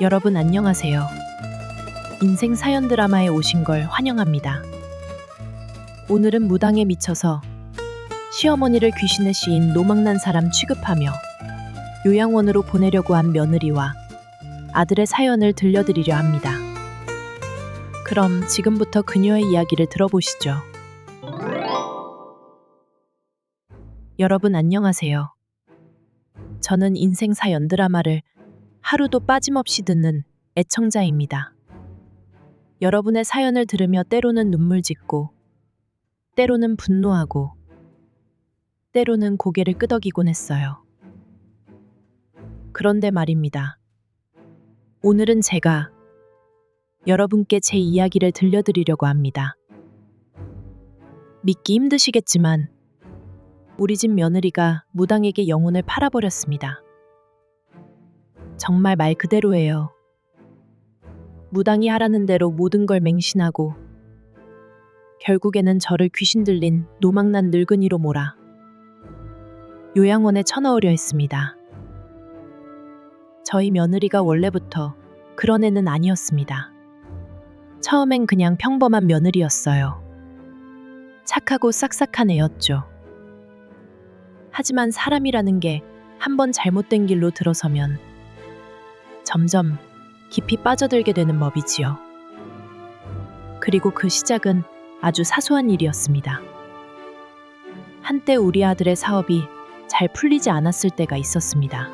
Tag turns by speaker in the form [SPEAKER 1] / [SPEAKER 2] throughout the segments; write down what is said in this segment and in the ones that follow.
[SPEAKER 1] 여러분 안녕하세요. 인생 사연 드라마에 오신 걸 환영합니다. 오늘은 무당에 미쳐서 시어머니를 귀신에 씌인 노망난 사람 취급하며 요양원으로 보내려고 한 며느리와 아들의 사연을 들려드리려 합니다. 그럼 지금부터 그녀의 이야기를 들어보시죠. 여러분 안녕하세요. 저는 인생 사연 드라마를 하루도 빠짐없이 듣는 애청자입니다. 여러분의 사연을 들으며 때로는 눈물 짓고, 때로는 분노하고, 때로는 고개를 끄덕이곤 했어요. 그런데 말입니다. 오늘은 제가 여러분께 제 이야기를 들려드리려고 합니다. 믿기 힘드시겠지만, 우리 집 며느리가 무당에게 영혼을 팔아버렸습니다. 정말 말 그대로예요. 무당이 하라는 대로 모든 걸 맹신하고 결국에는 저를 귀신 들린 노망난 늙은이로 몰아 요양원에 쳐넣으려 했습니다. 저희 며느리가 원래부터 그런 애는 아니었습니다. 처음엔 그냥 평범한 며느리였어요. 착하고 싹싹한 애였죠. 하지만 사람이라는 게 한번 잘못된 길로 들어서면 점점 깊이 빠져들게 되는 법이지요. 그리고 그 시작은 아주 사소한 일이었습니다. 한때 우리 아들의 사업이 잘 풀리지 않았을 때가 있었습니다.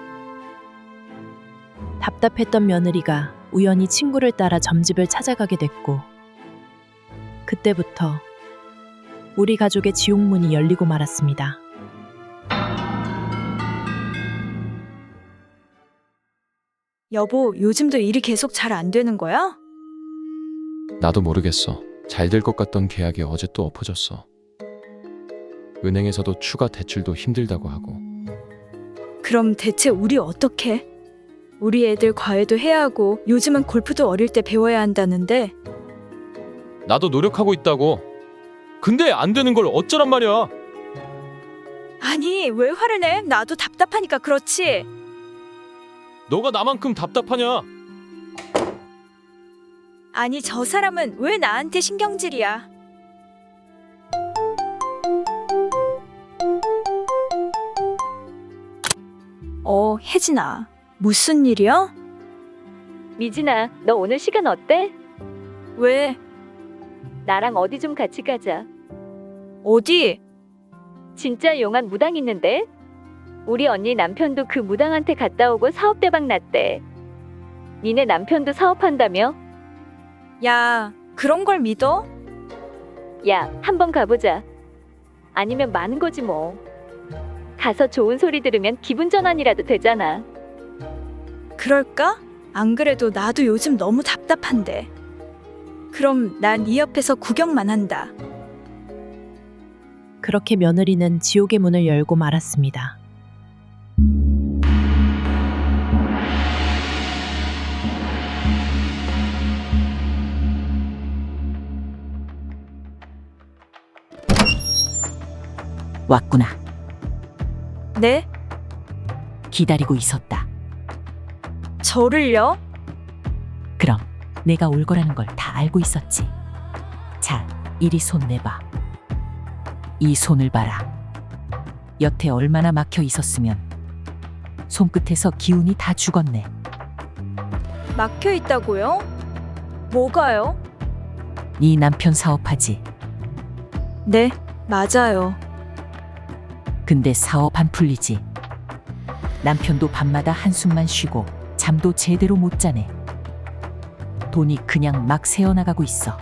[SPEAKER 1] 답답했던 며느리가 우연히 친구를 따라 점집을 찾아가게 됐고, 그때부터 우리 가족의 지옥문이 열리고 말았습니다.
[SPEAKER 2] 여보, 요즘도 일이 계속 잘 안 되는 거야?
[SPEAKER 3] 나도 모르겠어. 잘 될 것 같던 계약이 어제 또 엎어졌어. 은행에서도 추가 대출도 힘들다고 하고.
[SPEAKER 2] 그럼 대체 우리 어떡해? 우리 애들 과외도 해야 하고 요즘은 골프도 어릴 때 배워야 한다는데.
[SPEAKER 3] 나도 노력하고 있다고. 근데 안 되는 걸 어쩌란 말이야.
[SPEAKER 2] 아니, 왜 화를 내? 나도 답답하니까 그렇지.
[SPEAKER 3] 너가 나만큼 답답하냐?
[SPEAKER 2] 아니, 저 사람은 왜 나한테 신경질이야? 혜진아. 무슨 일이야?
[SPEAKER 4] 미진아, 너 오늘 시간 어때?
[SPEAKER 2] 왜?
[SPEAKER 4] 나랑 어디 좀 같이 가자.
[SPEAKER 2] 어디?
[SPEAKER 4] 진짜 용한 무당 있는데? 우리 언니 남편도 그 무당한테 갔다 오고 사업 대박 났대. 니네 남편도 사업한다며?
[SPEAKER 2] 야, 그런 걸 믿어?
[SPEAKER 4] 야, 한번 가보자. 아니면 많은 거지 뭐. 가서 좋은 소리 들으면 기분 전환이라도 되잖아.
[SPEAKER 2] 그럴까? 안 그래도 나도 요즘 너무 답답한데. 그럼 난 네 옆에서 구경만 한다.
[SPEAKER 1] 그렇게 며느리는 지옥의 문을 열고 말았습니다.
[SPEAKER 5] 왔구나.
[SPEAKER 2] 네?
[SPEAKER 5] 기다리고 있었다.
[SPEAKER 2] 저를요?
[SPEAKER 5] 그럼 내가 올 거라는 걸 다 알고 있었지. 자, 이리 손 내봐. 이 손을 봐라. 여태 얼마나 막혀 있었으면 손끝에서 기운이 다 죽었네.
[SPEAKER 2] 막혀 있다고요? 뭐가요?
[SPEAKER 5] 네 남편 사업하지.
[SPEAKER 2] 네, 맞아요.
[SPEAKER 5] 근데 사업 안 풀리지. 남편도 밤마다 한숨만 쉬고 잠도 제대로 못 자네. 돈이 그냥 막 새어나가고 있어.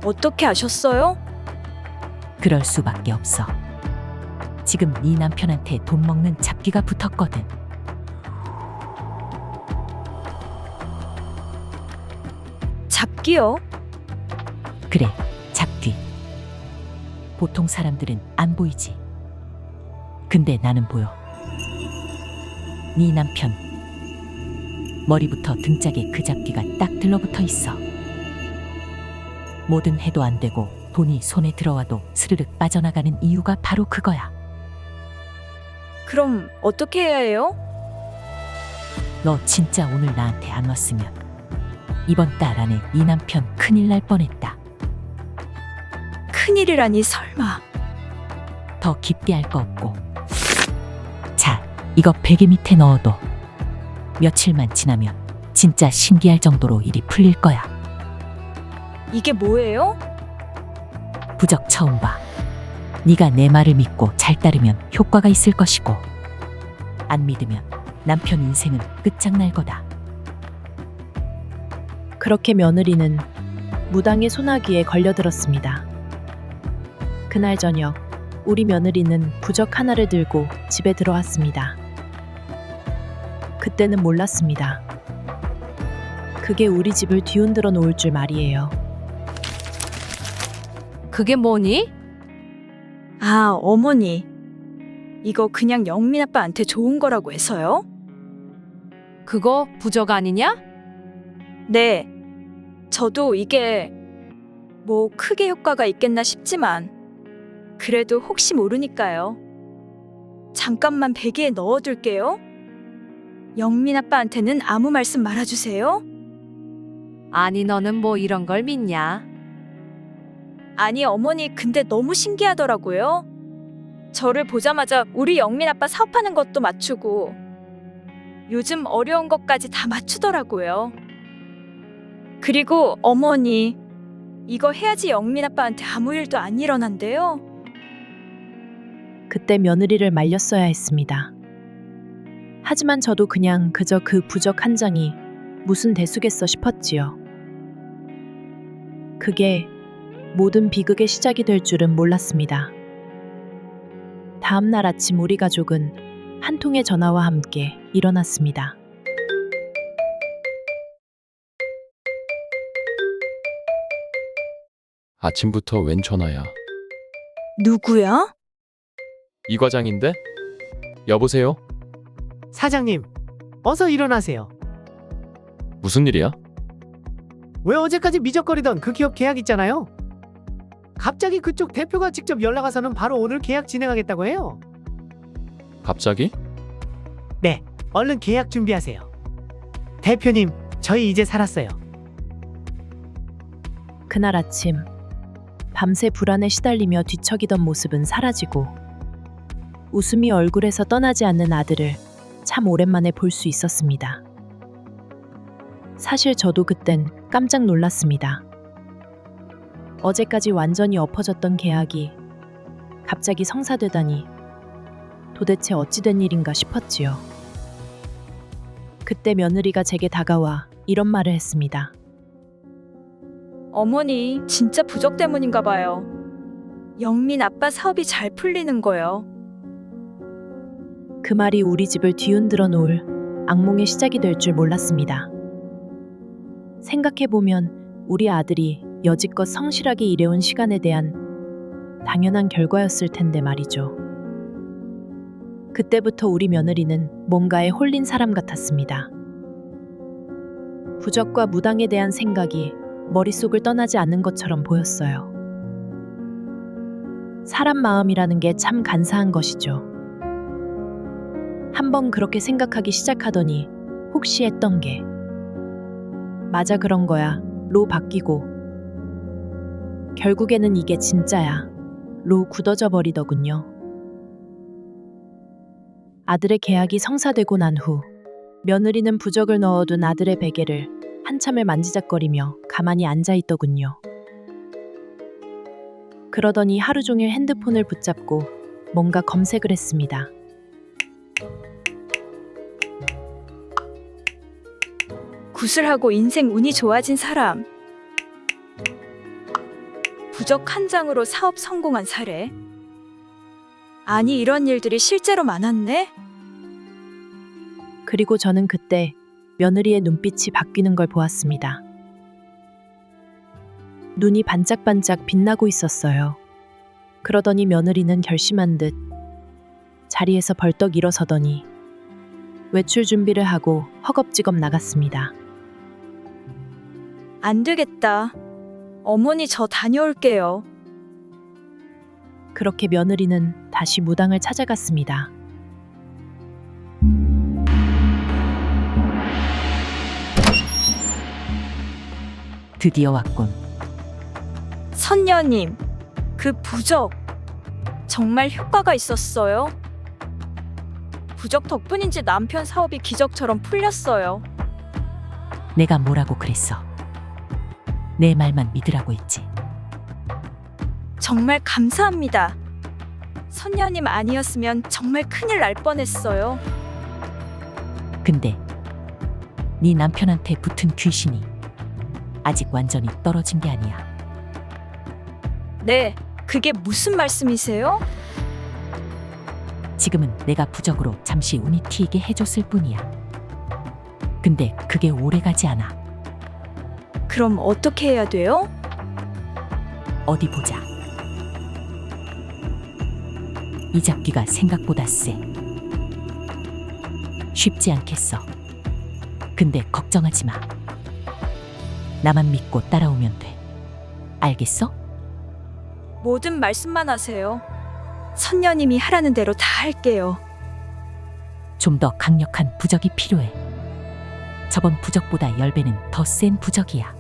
[SPEAKER 2] 어떻게 아셨어요?
[SPEAKER 5] 그럴 수밖에 없어. 지금 네 남편한테 돈 먹는 잡기가 붙었거든.
[SPEAKER 2] 잡기요?
[SPEAKER 5] 그래, 잡귀. 보통 사람들은 안 보이지. 근데 나는 보여. 네 남편 머리부터 등짝에 그 잡귀가 딱 들러붙어 있어. 뭐든 해도 안 되고 돈이 손에 들어와도 스르륵 빠져나가는 이유가 바로 그거야.
[SPEAKER 2] 그럼 어떻게 해야 해요?
[SPEAKER 5] 너 진짜 오늘 나한테 안 왔으면 이번 달 안에 네 남편 큰일 날 뻔했다.
[SPEAKER 2] 큰일이라니 설마.
[SPEAKER 5] 더 깊게 할 거 없고. 자, 이거 베개 밑에 넣어둬. 며칠만 지나면 진짜 신기할 정도로 일이 풀릴 거야.
[SPEAKER 2] 이게 뭐예요?
[SPEAKER 5] 부적 처음 봐. 네가 내 말을 믿고 잘 따르면 효과가 있을 것이고, 안 믿으면 남편 인생은 끝장날 거다.
[SPEAKER 1] 그렇게 며느리는 무당의 소나기에 걸려들었습니다. 그날 저녁 우리 며느리는 부적 하나를 들고 집에 들어왔습니다. 그때는 몰랐습니다. 그게 우리 집을 뒤흔들어 놓을 줄 말이에요.
[SPEAKER 6] 그게 뭐니?
[SPEAKER 2] 아, 어머니. 이거 그냥 영민 아빠한테 좋은 거라고 해서요?
[SPEAKER 6] 그거 부적 아니냐?
[SPEAKER 2] 네. 저도 이게 뭐 크게 효과가 있겠나 싶지만 그래도 혹시 모르니까요. 잠깐만 베개에 넣어둘게요. 영민 아빠한테는 아무 말씀 말아주세요.
[SPEAKER 6] 아니 너는 뭐 이런 걸 믿냐?
[SPEAKER 2] 아니 어머니 근데 너무 신기하더라고요. 저를 보자마자 우리 영민 아빠 사업하는 것도 맞추고 요즘 어려운 것까지 다 맞추더라고요. 그리고 어머니 이거 해야지 영민 아빠한테 아무 일도 안 일어난대요.
[SPEAKER 1] 그때 며느리를 말렸어야 했습니다. 하지만 저도 그냥 그저 그 부적 한 장이 무슨 대수겠어 싶었지요. 그게 모든 비극의 시작이 될 줄은 몰랐습니다. 다음 날 아침 우리 가족은 한 통의 전화와 함께 일어났습니다.
[SPEAKER 3] 아침부터 웬 전화야?
[SPEAKER 2] 누구야?
[SPEAKER 3] 이 과장인데? 여보세요?
[SPEAKER 7] 사장님, 어서 일어나세요.
[SPEAKER 3] 무슨 일이야?
[SPEAKER 7] 왜 어제까지 미적거리던 그 기업 계약 있잖아요. 갑자기 그쪽 대표가 직접 연락 와서는 바로 오늘 계약 진행하겠다고 해요.
[SPEAKER 3] 갑자기?
[SPEAKER 7] 네, 얼른 계약 준비하세요. 대표님, 저희 이제 살았어요.
[SPEAKER 1] 그날 아침 밤새 불안에 시달리며 뒤척이던 모습은 사라지고 웃음이 얼굴에서 떠나지 않는 아들을 참 오랜만에 볼 수 있었습니다. 사실 저도 그땐 깜짝 놀랐습니다. 어제까지 완전히 엎어졌던 계약이 갑자기 성사되다니 도대체 어찌 된 일인가 싶었지요. 그때 며느리가 제게 다가와 이런 말을 했습니다.
[SPEAKER 2] 어머니 진짜 부적 때문인가 봐요. 영민 아빠 사업이 잘 풀리는 거요.
[SPEAKER 1] 그 말이 우리 집을 뒤흔들어 놓을 악몽의 시작이 될 줄 몰랐습니다. 생각해보면 우리 아들이 여지껏 성실하게 일해온 시간에 대한 당연한 결과였을 텐데 말이죠. 그때부터 우리 며느리는 뭔가에 홀린 사람 같았습니다. 부적과 무당에 대한 생각이 머릿속을 떠나지 않는 것처럼 보였어요. 사람 마음이라는 게 참 간사한 것이죠. 한번 그렇게 생각하기 시작하더니 혹시 했던 게 맞아 그런 거야 로 바뀌고 결국에는 이게 진짜야 로 굳어져 버리더군요. 아들의 계약이 성사되고 난 후 며느리는 부적을 넣어둔 아들의 베개를 한참을 만지작거리며 가만히 앉아있더군요. 그러더니 하루 종일 핸드폰을 붙잡고 뭔가 검색을 했습니다.
[SPEAKER 2] 구슬하고 인생 운이 좋아진 사람. 부적 한 장으로 사업 성공한 사례. 아니 이런 일들이 실제로 많았네.
[SPEAKER 1] 그리고 저는 그때 며느리의 눈빛이 바뀌는 걸 보았습니다. 눈이 반짝반짝 빛나고 있었어요. 그러더니 며느리는 결심한 듯 자리에서 벌떡 일어서더니 외출 준비를 하고 허겁지겁 나갔습니다.
[SPEAKER 2] 안 되겠다. 어머니 저 다녀올게요.
[SPEAKER 1] 그렇게 며느리는 다시 무당을 찾아갔습니다.
[SPEAKER 5] 드디어 왔군.
[SPEAKER 2] 선녀님, 그 부적 정말 효과가 있었어요. 부적 덕분인지 남편 사업이 기적처럼 풀렸어요.
[SPEAKER 5] 내가 뭐라고 그랬어? 내 말만 믿으라고 했지.
[SPEAKER 2] 정말 감사합니다. 선녀님 아니었으면 정말 큰일 날 뻔했어요.
[SPEAKER 5] 근데 네 남편한테 붙은 귀신이 아직 완전히 떨어진 게 아니야.
[SPEAKER 2] 네, 그게 무슨 말씀이세요?
[SPEAKER 5] 지금은 내가 부적으로 잠시 운이 튀게 해줬을 뿐이야. 근데 그게 오래 가지 않아.
[SPEAKER 2] 그럼 어떻게 해야 돼요?
[SPEAKER 5] 어디 보자. 이 잡기가 생각보다 세. 쉽지 않겠어. 근데 걱정하지 마. 나만 믿고 따라오면 돼. 알겠어?
[SPEAKER 2] 모든 말씀만 하세요. 선녀님이 하라는 대로 다 할게요.
[SPEAKER 5] 좀 더 강력한 부적이 필요해. 저번 부적보다 10배는 더 센 부적이야.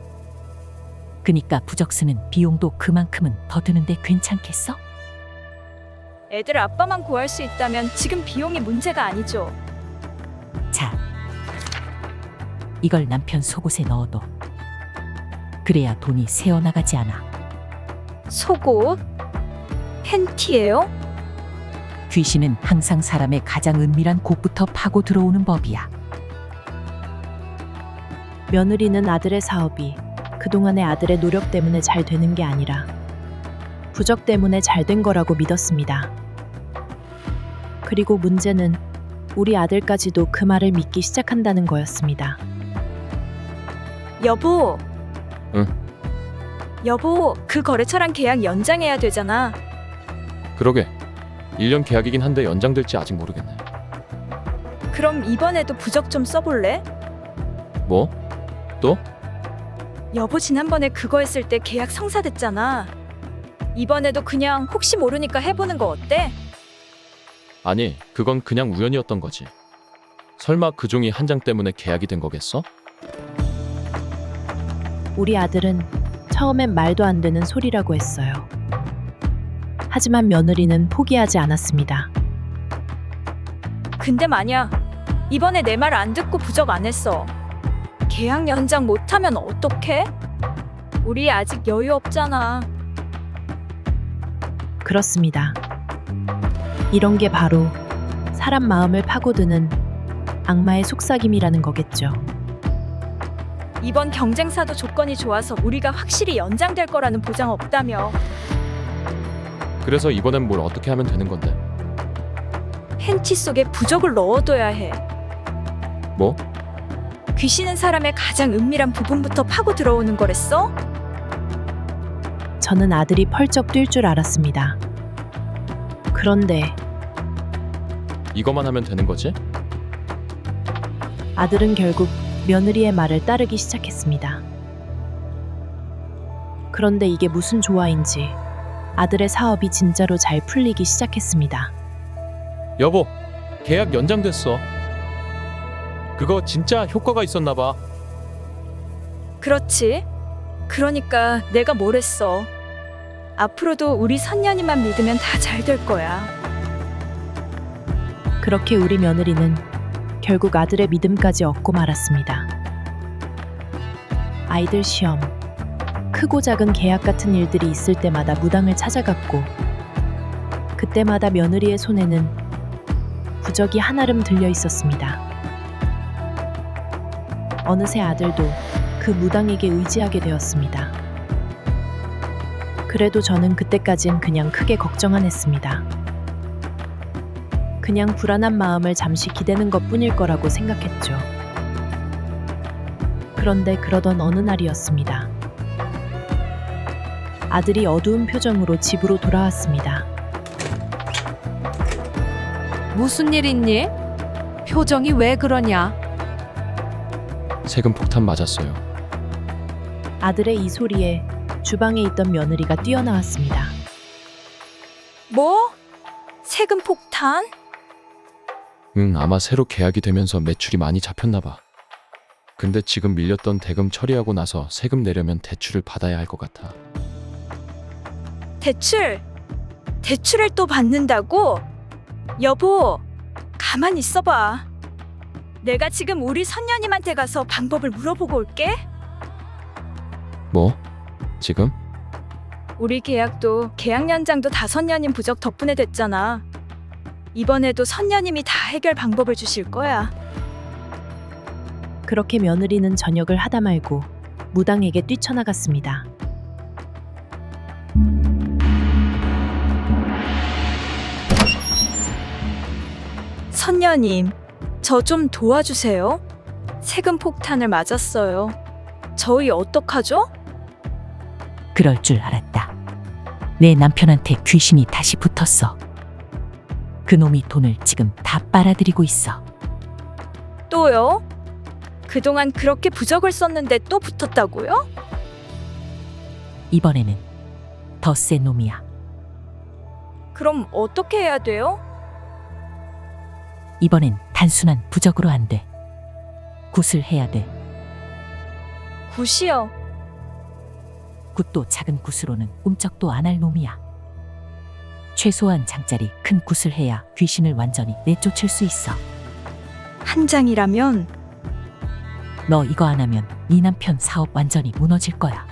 [SPEAKER 5] 그니까 부적 쓰는 비용도 그만큼은 더 드는데 괜찮겠어?
[SPEAKER 2] 애들 아빠만 구할 수 있다면 지금 비용이 문제가 아니죠.
[SPEAKER 5] 자, 이걸 남편 속옷에 넣어둬. 그래야 돈이 새어나가지 않아.
[SPEAKER 2] 속옷? 팬티예요?
[SPEAKER 5] 귀신은 항상 사람의 가장 은밀한 곳부터 파고 들어오는 법이야.
[SPEAKER 1] 며느리는 아들의 사업이 그동안의 아들의 노력 때문에 잘 되는 게 아니라 부적 때문에 잘 된 거라고 믿었습니다. 그리고 문제는 우리 아들까지도 그 말을 믿기 시작한다는 거였습니다.
[SPEAKER 2] 여보.
[SPEAKER 3] 응?
[SPEAKER 2] 여보, 그 거래처랑 계약 연장해야 되잖아.
[SPEAKER 3] 그러게. 1년 계약이긴 한데 연장될지 아직 모르겠네.
[SPEAKER 2] 그럼 이번에도 부적 좀 써볼래?
[SPEAKER 3] 뭐? 또?
[SPEAKER 2] 여보 지난번에 그거 했을 때 계약 성사됐잖아. 이번에도 그냥 혹시 모르니까 해보는 거 어때?
[SPEAKER 3] 아니, 그건 그냥 우연이었던 거지. 설마 그 종이 한 장 때문에 계약이 된 거겠어?
[SPEAKER 1] 우리 아들은 처음엔 말도 안 되는 소리라고 했어요. 하지만 며느리는 포기하지 않았습니다.
[SPEAKER 2] 근데 만약 이번에 내 말 안 듣고 부적 안 했어. 계약 연장 못하면 어떡해? 우리 아직 여유 없잖아.
[SPEAKER 1] 그렇습니다. 이런 게 바로 사람 마음을 파고드는 악마의 속삭임이라는 거겠죠.
[SPEAKER 2] 이번 경쟁사도 조건이 좋아서 우리가 확실히 연장될 거라는 보장 없다며.
[SPEAKER 3] 그래서 이번엔 뭘 어떻게 하면 되는 건데?
[SPEAKER 2] 팬티 속에 부적을 넣어둬야 해.
[SPEAKER 3] 뭐?
[SPEAKER 2] 귀신은 사람의 가장 은밀한 부분부터 파고 들어오는 거랬어?
[SPEAKER 1] 저는 아들이 펄쩍 뛸 줄 알았습니다. 그런데
[SPEAKER 3] 이거만 하면 되는 거지?
[SPEAKER 1] 아들은 결국 며느리의 말을 따르기 시작했습니다. 그런데 이게 무슨 조화인지 아들의 사업이 진짜로 잘 풀리기 시작했습니다.
[SPEAKER 3] 여보, 계약 연장됐어. 그거 진짜 효과가 있었나 봐.
[SPEAKER 2] 그렇지. 그러니까 내가 뭘 했어. 앞으로도 우리 선녀님만 믿으면 다 잘 될 거야.
[SPEAKER 1] 그렇게 우리 며느리는 결국 아들의 믿음까지 얻고 말았습니다. 아이들 시험, 크고 작은 계약 같은 일들이 있을 때마다 무당을 찾아갔고 그때마다 며느리의 손에는 부적이 한아름 들려 있었습니다. 어느새 아들도 그 무당에게 의지하게 되었습니다. 그래도 저는 그때까진 그냥 크게 걱정 안 했습니다. 그냥 불안한 마음을 잠시 기대는 것뿐일 거라고 생각했죠. 그런데 그러던 어느 날이었습니다. 아들이 어두운 표정으로 집으로 돌아왔습니다.
[SPEAKER 6] 무슨 일 있니? 표정이 왜 그러냐?
[SPEAKER 3] 세금 폭탄 맞았어요.
[SPEAKER 1] 아들의 이 소리에 주방에 있던 며느리가 뛰어나왔습니다.
[SPEAKER 2] 뭐? 세금 폭탄?
[SPEAKER 3] 아마 새로 계약이 되면서 매출이 많이 잡혔나 봐. 근데 지금 밀렸던 대금 처리하고 나서 세금 내려면 대출을 받아야 할 것 같아.
[SPEAKER 2] 대출을 또 받는다고? 여보, 가만히 있어봐. 내가 지금 우리 선녀님한테 가서 방법을 물어보고 올게.
[SPEAKER 3] 뭐? 지금?
[SPEAKER 2] 우리 계약도 계약 연장도 다 선녀님 부적 덕분에 됐잖아. 이번에도 선녀님이 다 해결 방법을 주실 거야.
[SPEAKER 1] 그렇게 며느리는 저녁을 하다 말고 무당에게 뛰쳐나갔습니다.
[SPEAKER 2] 선녀님, 저 좀 도와주세요. 세금 폭탄을 맞았어요. 저희 어떡하죠?
[SPEAKER 5] 그럴 줄 알았다. 내 남편한테 귀신이 다시 붙었어. 그놈이 돈을 지금 다 빨아들이고 있어.
[SPEAKER 2] 또요? 그동안 그렇게 부적을 썼는데 또 붙었다고요?
[SPEAKER 5] 이번에는 더 센 놈이야.
[SPEAKER 2] 그럼 어떻게 해야 돼요?
[SPEAKER 5] 이번엔 단순한 부적으로 안 돼. 굿을 해야 돼.
[SPEAKER 2] 굿이요.
[SPEAKER 5] 굿도 작은 굿으로는 꿈쩍도 안 할 놈이야. 최소한 장짜리 큰 굿을 해야 귀신을 완전히 내쫓을 수 있어.
[SPEAKER 2] 한 장이라면
[SPEAKER 5] 너 이거 안 하면 네 남편 사업 완전히 무너질 거야.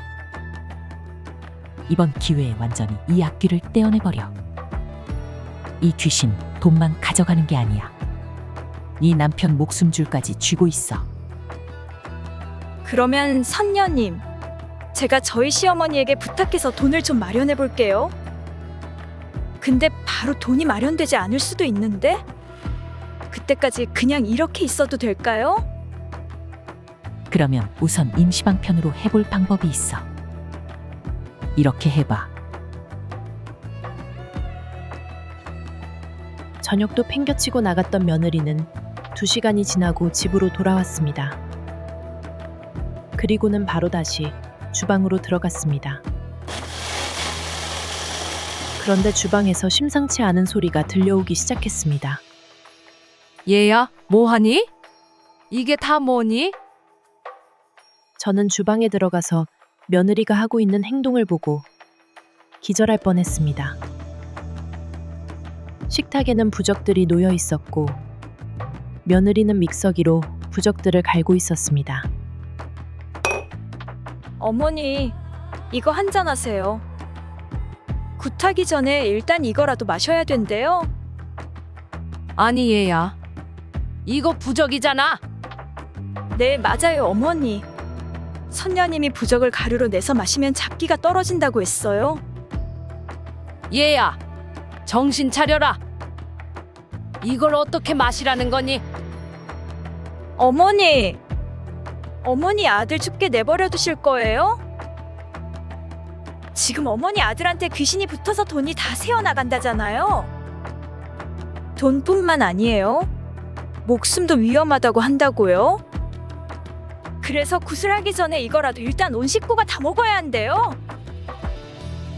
[SPEAKER 5] 이번 기회에 완전히 이 앞귀를 떼어내버려. 이 귀신 돈만 가져가는 게 아니야. 네 남편 목숨줄까지 쥐고 있어.
[SPEAKER 2] 그러면 선녀님, 제가 저희 시어머니에게 부탁해서 돈을 좀 마련해 볼게요. 근데 바로 돈이 마련되지 않을 수도 있는데? 그때까지 그냥 이렇게 있어도 될까요?
[SPEAKER 5] 그러면 우선 임시방편으로 해볼 방법이 있어. 이렇게 해봐.
[SPEAKER 1] 저녁도 팽겨치고 나갔던 며느리는 2시간이 지나고 집으로 돌아왔습니다. 그리고는 바로 다시 주방으로 들어갔습니다. 그런데 주방에서 심상치 않은 소리가 들려오기 시작했습니다.
[SPEAKER 6] 얘야, 뭐하니? 이게 다 뭐니?
[SPEAKER 1] 저는 주방에 들어가서 며느리가 하고 있는 행동을 보고 기절할 뻔했습니다. 식탁에는 부적들이 놓여 있었고 며느리는 믹서기로 부적들을 갈고 있었습니다.
[SPEAKER 2] 어머니, 이거 한잔 하세요. 굿하기 전에 일단 이거라도 마셔야 된대요.
[SPEAKER 6] 아니 얘야, 이거 부적이잖아.
[SPEAKER 2] 네, 맞아요, 어머니. 선녀님이 부적을 가루로 내서 마시면 잡기가 떨어진다고 했어요.
[SPEAKER 6] 얘야, 정신 차려라. 이걸 어떻게 마시라는 거니?
[SPEAKER 2] 어머니! 어머니 아들 죽게 내버려 두실 거예요? 지금 어머니 아들한테 귀신이 붙어서 돈이 다 새어나간다잖아요. 돈뿐만 아니에요. 목숨도 위험하다고 한다고요. 그래서 구슬하기 전에 이거라도 일단 온 식구가 다 먹어야 한대요.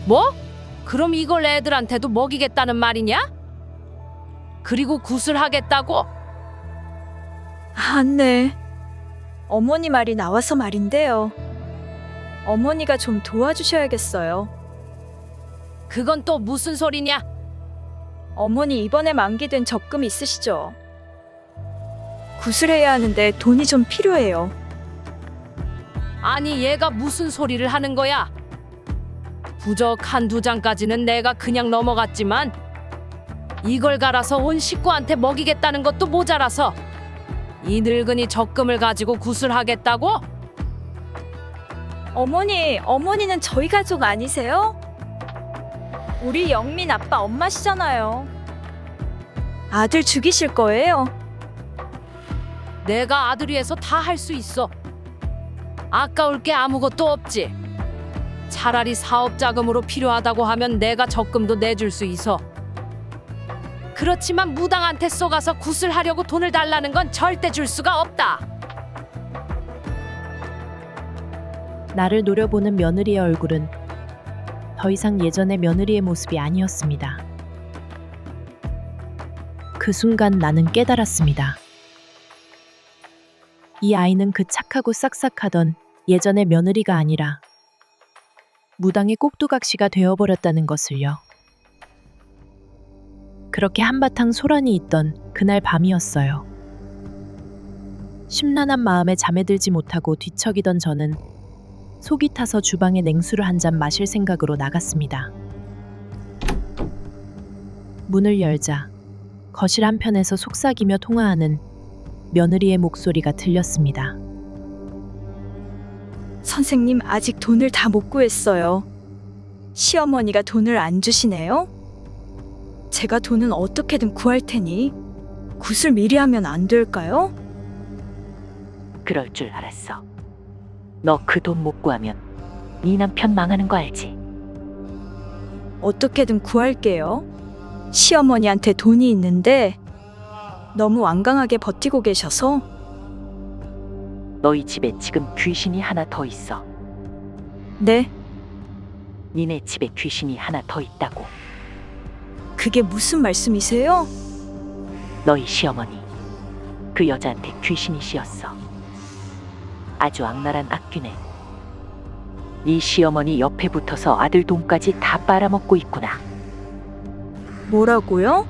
[SPEAKER 6] 뭐? 그럼 이걸 애들한테도 먹이겠다는 말이냐? 그리고 구슬하겠다고?
[SPEAKER 2] 아, 네. 어머니 말이 나와서 말인데요. 어머니가 좀 도와주셔야겠어요.
[SPEAKER 6] 그건 또 무슨 소리냐?
[SPEAKER 2] 어머니 이번에 만기된 적금 있으시죠? 구슬해야 하는데 돈이 좀 필요해요.
[SPEAKER 6] 아니 얘가 무슨 소리를 하는 거야? 부적 1-2장까지는 내가 그냥 넘어갔지만 이걸 갈아서 온 식구한테 먹이겠다는 것도 모자라서 이 적금을 가지고 구슬하겠다고?
[SPEAKER 2] 어머니는 저희 가족 아니세요? 우리 영민 아빠 엄마시잖아요. 아들 죽이실 거예요?
[SPEAKER 6] 내가 아들 위해서 다 할 수 있어. 아까울 게 아무것도 없지. 차라리 사업 자금으로 필요하다고 하면 내가 적금도 내줄 수 있어. 그렇지만 무당한테 쏘가서 구슬하려고 돈을 달라는 건 절대 줄 수가 없다.
[SPEAKER 1] 나를 노려보는 며느리의 얼굴은 더 이상 예전의 며느리의 모습이 아니었습니다. 그 순간 나는 깨달았습니다. 이 아이는 그 착하고 싹싹하던 예전의 며느리가 아니라 무당의 꼭두각시가 되어버렸다는 것을요. 그렇게 한바탕 소란이 있던 그날 밤이었어요. 심란한 마음에 잠에 들지 못하고 뒤척이던 저는 속이 타서 주방에 냉수를 한 잔 마실 생각으로 나갔습니다. 문을 열자 거실 한편에서 속삭이며 통화하는 며느리의 목소리가 들렸습니다.
[SPEAKER 2] 선생님, 아직 돈을 다 못 구했어요. 시어머니가 돈을 안 주시네요? 제가 돈은 어떻게든 구할 테니 굿을 미리 하면 안 될까요?
[SPEAKER 5] 그럴 줄 알았어. 너 그 돈 못 구하면 네 남편 망하는 거 알지?
[SPEAKER 2] 어떻게든 구할게요. 시어머니한테 돈이 있는데 너무 완강하게 버티고 계셔서.
[SPEAKER 5] 너희 집에 지금 귀신이 하나 더 있어.
[SPEAKER 2] 네?
[SPEAKER 5] 니네 집에 귀신이 하나 더 있다고.
[SPEAKER 2] 그게 무슨 말씀이세요?
[SPEAKER 5] 너희 시어머니 그 여자한테 귀신이 씌었어. 아주 악랄한 악귀네. 네 시어머니 옆에 붙어서 아들 돈까지 다 빨아먹고 있구나.
[SPEAKER 2] 뭐라고요?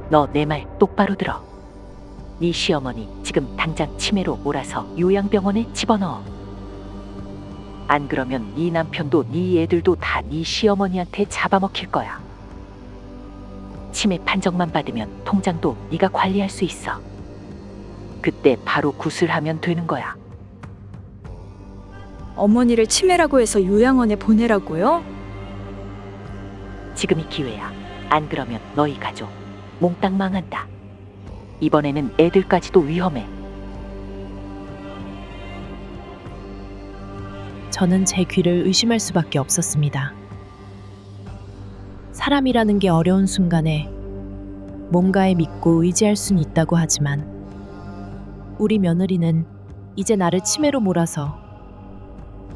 [SPEAKER 5] 너 내 말 똑바로 들어. 네 시어머니 지금 당장 치매로 몰아서 요양병원에 집어넣어. 안 그러면 네 남편도 네 애들도 다 네 시어머니한테 잡아먹힐 거야. 치매 판정만 받으면 통장도 네가 관리할 수 있어. 그때 바로 굿을 하면 되는 거야.
[SPEAKER 2] 어머니를 치매라고 해서 요양원에 보내라고요?
[SPEAKER 5] 지금이 기회야. 안 그러면 너희 가족 몽땅 망한다. 이번에는 애들까지도 위험해.
[SPEAKER 1] 저는 제 귀를 의심할 수밖에 없었습니다. 사람이라는 게 어려운 순간에 뭔가에 믿고 의지할 순 있다고 하지만 우리 며느리는 이제 나를 치매로 몰아서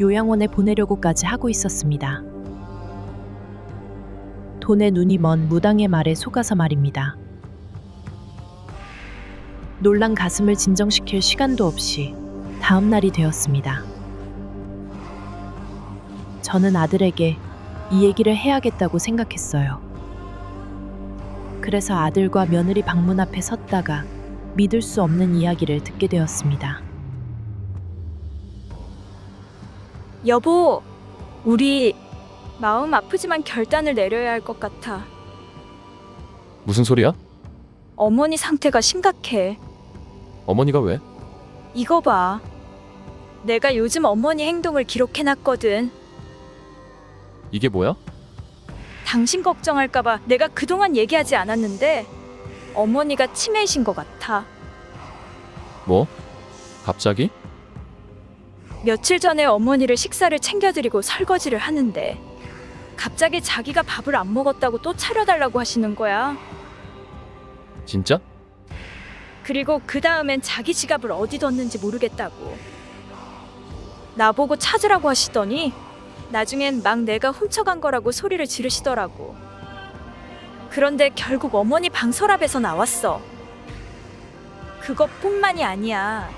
[SPEAKER 1] 요양원에 보내려고까지 하고 있었습니다. 돈에 눈이 먼 무당의 말에 속아서 말입니다. 놀란 가슴을 진정시킬 시간도 없이 다음 날이 되었습니다. 저는 아들에게 이 얘기를 해야겠다고 생각했어요. 그래서 아들과 며느리 방문 앞에 섰다가 믿을 수 없는 이야기를 듣게 되었습니다.
[SPEAKER 2] 여보, 우리 마음 아프지만 결단을 내려야 할 것 같아.
[SPEAKER 3] 무슨 소리야?
[SPEAKER 2] 어머니 상태가 심각해.
[SPEAKER 3] 어머니가 왜?
[SPEAKER 2] 이거 봐. 내가 요즘 어머니 행동을 기록해놨거든.
[SPEAKER 3] 이게 뭐야?
[SPEAKER 2] 당신 걱정할까봐 내가 그동안 얘기하지 않았는데 어머니가 치매이신 것 같아.
[SPEAKER 3] 뭐? 갑자기?
[SPEAKER 2] 며칠 전에 어머니를 식사를 챙겨드리고 설거지를 하는데 갑자기 자기가 밥을 안 먹었다고 또 차려달라고 하시는 거야.
[SPEAKER 3] 진짜?
[SPEAKER 2] 그리고 그 다음엔 자기 지갑을 어디 뒀는지 모르겠다고 나보고 찾으라고 하시더니 나중엔 막 내가 훔쳐간 거라고 소리를 지르시더라고. 그런데 결국 어머니 방 서랍에서 나왔어. 그것뿐만이 아니야.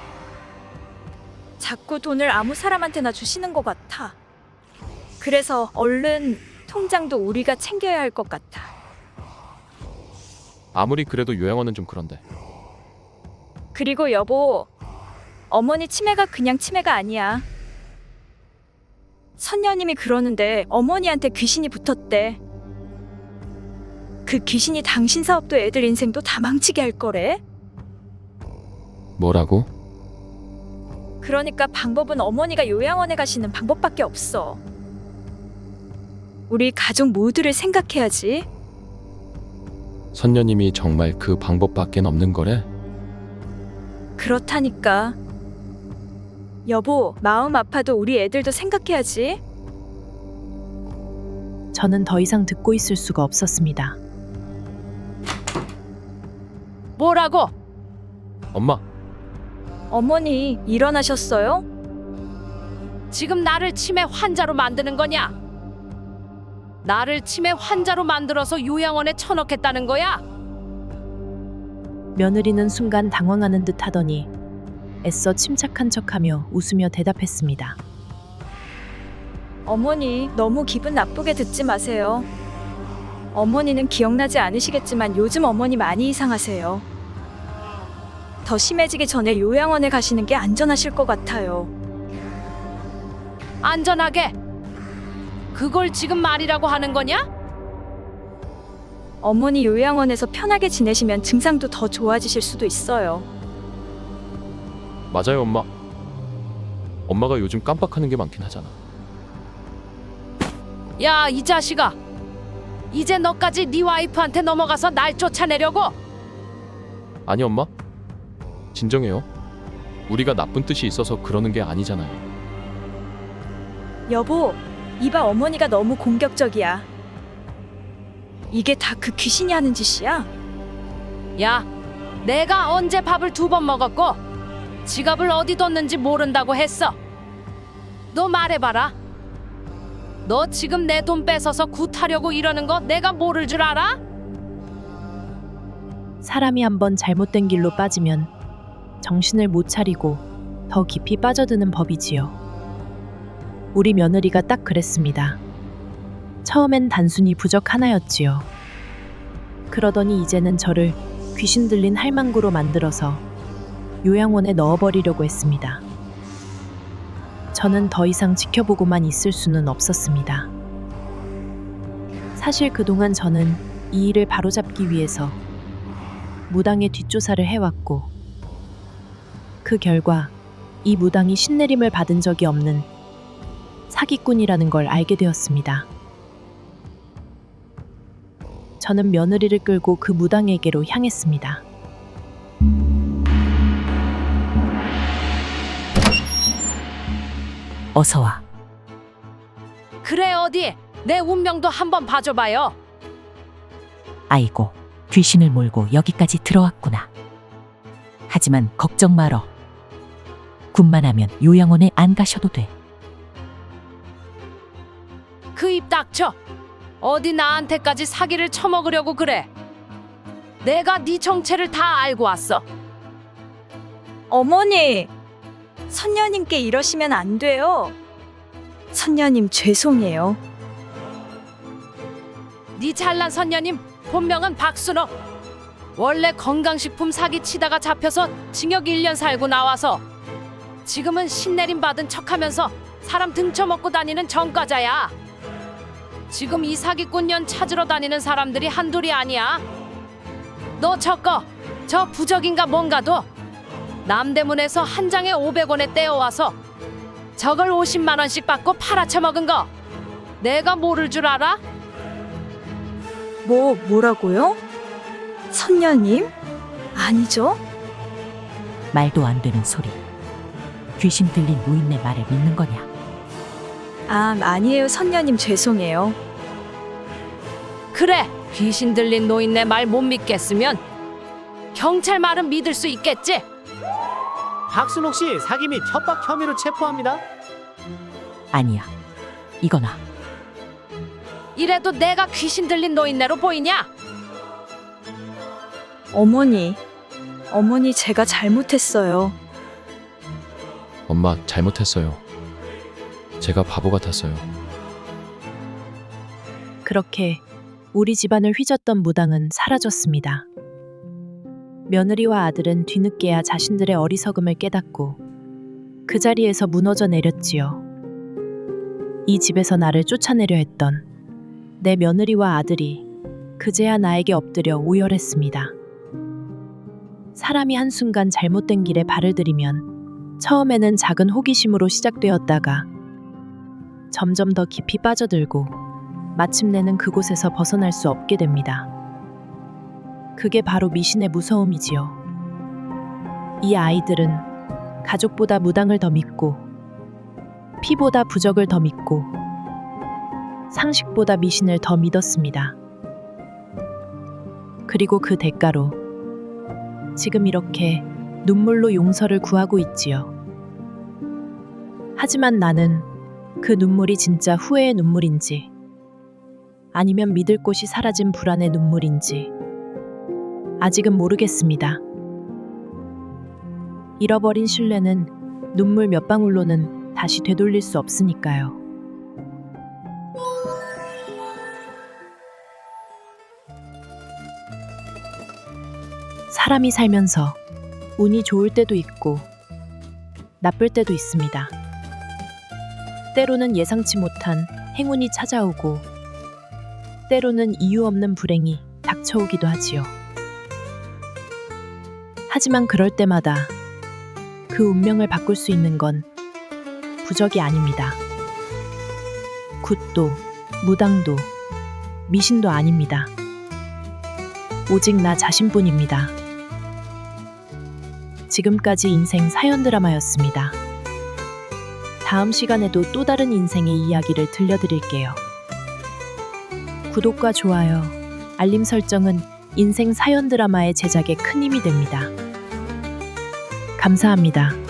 [SPEAKER 2] 자꾸 돈을 아무 사람한테나 주시는 것 같아. 그래서 얼른 통장도 우리가 챙겨야 할 것 같아.
[SPEAKER 3] 아무리 그래도 요양원은 좀 그런데.
[SPEAKER 2] 그리고 여보, 어머니 치매가 그냥 치매가 아니야. 선녀님이 그러는데 어머니한테 귀신이 붙었대. 그 귀신이 당신 사업도 애들 인생도 다 망치게 할 거래.
[SPEAKER 3] 뭐라고?
[SPEAKER 2] 그러니까 방법은 어머니가 요양원에 가시는 방법밖에 없어. 우리 가족 모두를 생각해야지.
[SPEAKER 3] 선녀님이 정말 그 방법밖엔 없는 거래?
[SPEAKER 2] 그렇다니까. 여보, 마음 아파도 우리 애들도 생각해야지.
[SPEAKER 1] 저는 더 이상 듣고 있을 수가 없었습니다.
[SPEAKER 6] 뭐라고?
[SPEAKER 3] 엄마,
[SPEAKER 2] 어머니, 일어나셨어요?
[SPEAKER 6] 지금 나를 치매 환자로 만드는 거냐? 나를 치매 환자로 만들어서 요양원에 쳐넣겠다는 거야?
[SPEAKER 1] 며느리는 순간 당황하는 듯 하더니 애써 침착한 척하며 웃으며 대답했습니다.
[SPEAKER 2] 어머니, 너무 기분 나쁘게 듣지 마세요. 어머니는 기억나지 않으시겠지만 요즘 어머니 많이 이상하세요. 더 심해지기 전에 요양원에 가시는 게 안전하실 것 같아요.
[SPEAKER 6] 안전하게? 그걸 지금 말이라고 하는 거냐?
[SPEAKER 2] 어머니 요양원에서 편하게 지내시면 증상도 더 좋아지실 수도 있어요.
[SPEAKER 3] 맞아요, 엄마. 엄마가 요즘 깜빡하는 게 많긴 하잖아.
[SPEAKER 6] 야, 이 자식아. 이제 너까지 네 와이프한테 넘어가서 날 쫓아내려고?
[SPEAKER 3] 아니, 엄마. 진정해요. 우리가 나쁜 뜻이 있어서 그러는 게 아니잖아요.
[SPEAKER 2] 여보, 이봐 어머니가 너무 공격적이야. 이게 다 그 귀신이 하는 짓이야?
[SPEAKER 6] 야, 내가 언제 밥을 2번 먹었고 지갑을 어디 뒀는지 모른다고 했어. 너 말해봐라. 너 지금 내 돈 뺏어서 굿하려고 이러는 거 내가 모를 줄 알아?
[SPEAKER 1] 사람이 한번 잘못된 길로 빠지면 정신을 못 차리고 더 깊이 빠져드는 법이지요. 우리 며느리가 딱 그랬습니다. 처음엔 단순히 부적 하나였지요. 그러더니 이제는 저를 귀신 들린 할망구로 만들어서 요양원에 넣어버리려고 했습니다. 저는 더 이상 지켜보고만 있을 수는 없었습니다. 사실 그동안 저는 이 일을 바로잡기 위해서 무당의 뒷조사를 해왔고, 그 결과 이 무당이 신내림을 받은 적이 없는 사기꾼이라는 걸 알게 되었습니다. 저는 며느리를 끌고 그 무당에게로 향했습니다.
[SPEAKER 5] 어서 와.
[SPEAKER 6] 그래, 어디 내 운명도 한번 봐줘봐요.
[SPEAKER 5] 아이고, 귀신을 몰고 여기까지 들어왔구나. 하지만 걱정 말어. 군만 하면 요양원에 안 가셔도 돼.
[SPEAKER 6] 그 입 닥쳐. 어디 나한테까지 사기를 쳐먹으려고 그래. 내가 네 정체를 다 알고 왔어.
[SPEAKER 2] 어머니, 선녀님께 이러시면 안 돼요. 선녀님 죄송해요.
[SPEAKER 6] 네 잘난 선녀님 본명은 박순옥. 원래 건강식품 사기치다가 잡혀서 징역 1년 살고 나와서 지금은 신내림 받은 척하면서 사람 등쳐먹고 다니는 전과자야. 지금 이 사기꾼년 찾으러 다니는 사람들이 한둘이 아니야. 너 저거 저 부적인가 뭔가도 남대문에서 한 장에 500원에 떼어와서 저걸 50만 원씩 받고 팔아쳐먹은 거 내가 모를 줄 알아?
[SPEAKER 2] 뭐라고요? 선녀님? 아니죠?
[SPEAKER 5] 말도 안 되는 소리. 귀신 들린 노인네 말을 믿는 거냐?
[SPEAKER 2] 아니에요. 선녀님 죄송해요.
[SPEAKER 6] 그래, 귀신 들린 노인네 말 못 믿겠으면 경찰 말은 믿을 수 있겠지?
[SPEAKER 7] 박순옥 씨 사기 및 협박 혐의로 체포합니다.
[SPEAKER 5] 아니야. 이거나.
[SPEAKER 6] 이래도 내가 귀신 들린 노인네로 보이냐?
[SPEAKER 2] 어머니 제가 잘못했어요.
[SPEAKER 3] 엄마, 잘못했어요. 제가 바보 같았어요.
[SPEAKER 1] 그렇게 우리 집안을 휘젓던 무당은 사라졌습니다. 며느리와 아들은 뒤늦게야 자신들의 어리석음을 깨닫고 그 자리에서 무너져 내렸지요. 이 집에서 나를 쫓아내려 했던 내 며느리와 아들이 그제야 나에게 엎드려 오열했습니다. 사람이 한순간 잘못된 길에 발을 들이면 처음에는 작은 호기심으로 시작되었다가 점점 더 깊이 빠져들고 마침내는 그곳에서 벗어날 수 없게 됩니다. 그게 바로 미신의 무서움이지요. 이 아이들은 가족보다 무당을 더 믿고 피보다 부적을 더 믿고 상식보다 미신을 더 믿었습니다. 그리고 그 대가로 지금 이렇게 눈물로 용서를 구하고 있지요. 하지만 나는 그 눈물이 진짜 후회의 눈물인지 아니면 믿을 곳이 사라진 불안의 눈물인지 아직은 모르겠습니다. 잃어버린 신뢰는 눈물 몇 방울로는 다시 되돌릴 수 없으니까요. 사람이 살면서 운이 좋을 때도 있고 나쁠 때도 있습니다. 때로는 예상치 못한 행운이 찾아오고 때로는 이유 없는 불행이 닥쳐오기도 하지요. 하지만 그럴 때마다 그 운명을 바꿀 수 있는 건 부적이 아닙니다. 굿도, 무당도, 미신도 아닙니다. 오직 나 자신뿐입니다. 지금까지 인생 사연 드라마였습니다. 다음 시간에도 또 다른 인생의 이야기를 들려드릴게요. 구독과 좋아요, 알림 설정은 인생 사연 드라마의 제작에 큰 힘이 됩니다. 감사합니다.